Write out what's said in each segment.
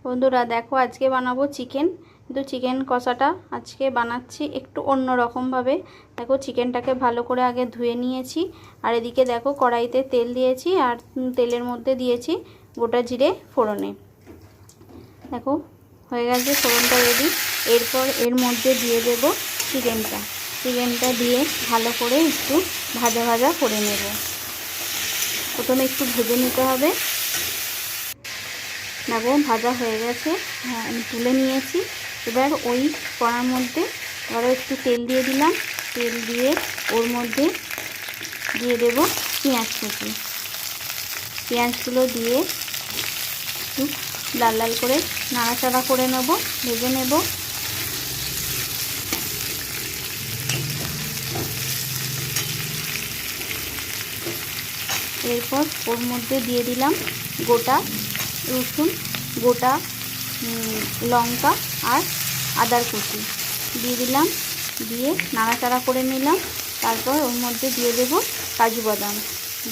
বন্ধুরা দেখো, আজকে বানাবো চিকেন। কিন্তু চিকেন কষাটা আজকে বানাচ্ছি একটু অন্য রকমভাবে। দেখো, চিকেনটাকে ভালো করে আগে ধুয়ে নিয়েছি। আর এদিকে দেখো, কড়াইতে তেল দিয়েছি আর তেলের মধ্যে দিয়েছি গোটা জিরে ফোড়নে। দেখো হয়ে গেছে ফোড়নটা রেডি। এরপর এর মধ্যে দিয়ে দেব চিকেনটা দিয়ে ভালো করে একটু ভাজা ভাজা করে নেব। প্রথমে একটু ভেজে নিতে হবে। দেখো ভাজা হয়ে গেছে, হ্যাঁ আমি তুলে নিয়েছি। এবার ওই কড়ার মধ্যে আরও একটু তেল দিয়ে দিলাম। তেল দিয়ে ওর মধ্যে দিয়ে দেব পেঁয়াজ কুচি। পেঁয়াজগুলো দিয়ে একটু লাল লাল করে নাড়াচাড়া করে নেব, ভেজে নেব। এরপর ওর মধ্যে দিয়ে দিলাম গোটা রসুন, গোটা লঙ্কা আর আদার কুচি দিয়ে দিলাম। দিয়ে নাড়াচাড়া করে নিলাম। তারপর ওর মধ্যে দিয়ে দেব কাজু বাদাম,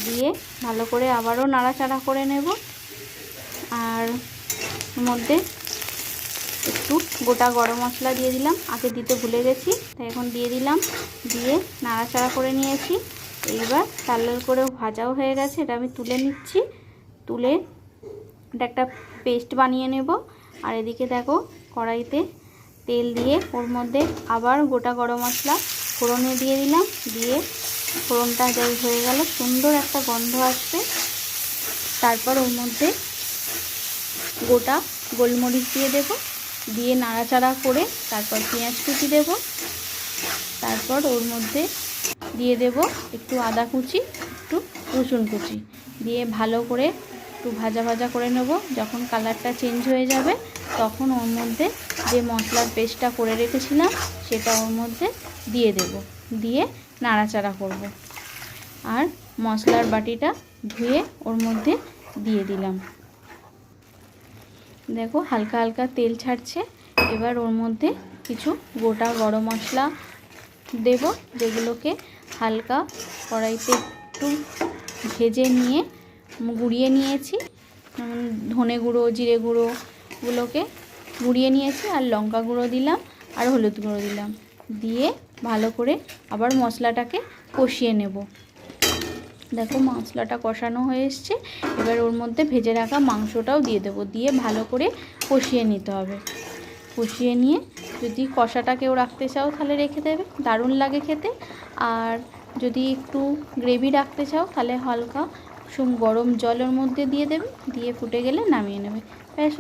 দিয়ে ভালো করে আবারও নাড়াচাড়া করে নেব। আর ওর মধ্যে একটু গোটা গরম মশলা দিয়ে দিলাম, আগে দিতে ভুলে গেছি, তাই এখন দিয়ে দিলাম। দিয়ে নাড়াচাড়া করে নিয়েছি। এইবার লাল লাল করে ভাজাও হয়ে গেছে, এটা আমি তুলে নিচ্ছি। তুলে এটা একটা পেস্ট বানিয়ে নেব। আর এদিকে দেখো, কড়াইতে তেল দিয়ে ওর মধ্যে আবার গোটা গরম মশলা ফোড়নে দিয়ে দিলাম। দিয়ে ফোড়নটা যাই হয়ে গেল, সুন্দর একটা গন্ধ আসবে। তারপর ওর মধ্যে গোটা গোলমরিচ দিয়ে দেব, দিয়ে নাড়াচাড়া করে তারপর পেঁয়াজ কুচি দেব। তারপর ওর মধ্যে দিয়ে দেব একটু আদা কুচি, একটু রসুন কুচি, দিয়ে ভালো করে একটু ভাজা ভাজা করে নেব। যখন কালারটা চেঞ্জ হয়ে যাবে তখন ওর মধ্যে যে মশলার পেস্টটা করে রেখেছিলাম সেটা ওর মধ্যে দিয়ে দেব। দিয়ে নাড়াচাড়া করব। আর মশলার বাটিটা ধুয়ে ওর মধ্যে দিয়ে দিলাম। দেখো হালকা হালকা তেল ছাড়ছে। এবার ওর মধ্যে কিছু গোটা গরম মশলা দেব, যেগুলোকে হালকা কড়াইতে একটু ভেজে নিয়ে গুঁড়িয়ে নিয়েছি। ধনে গুঁড়ো, জিরে গুঁড়োগুলোকে গুঁড়িয়ে নিয়েছি। আর লঙ্কা গুঁড়ো দিলাম আর হলুদ গুঁড়ো দিলাম। দিয়ে ভালো করে আবার মশলাটাকে কষিয়ে নেব। দেখো মশলাটা কষানো হয়ে এসছে। এবার ওর মধ্যে ভেজে রাখা মাংসটাও দিয়ে দেবো। দিয়ে ভালো করে কষিয়ে নিতে হবে। কষিয়ে নিয়ে যদি কষাটাকেও রাখতে চাও তাহলে রেখে দেবে, দারুণ লাগে খেতে। আর যদি একটু গ্রেভি রাখতে চাও তাহলে হালকা গরম জলের মধ্যে দিয়ে দেবে, দিয়ে ফুটে গেলে নামিয়ে নেবে। ব্যাস।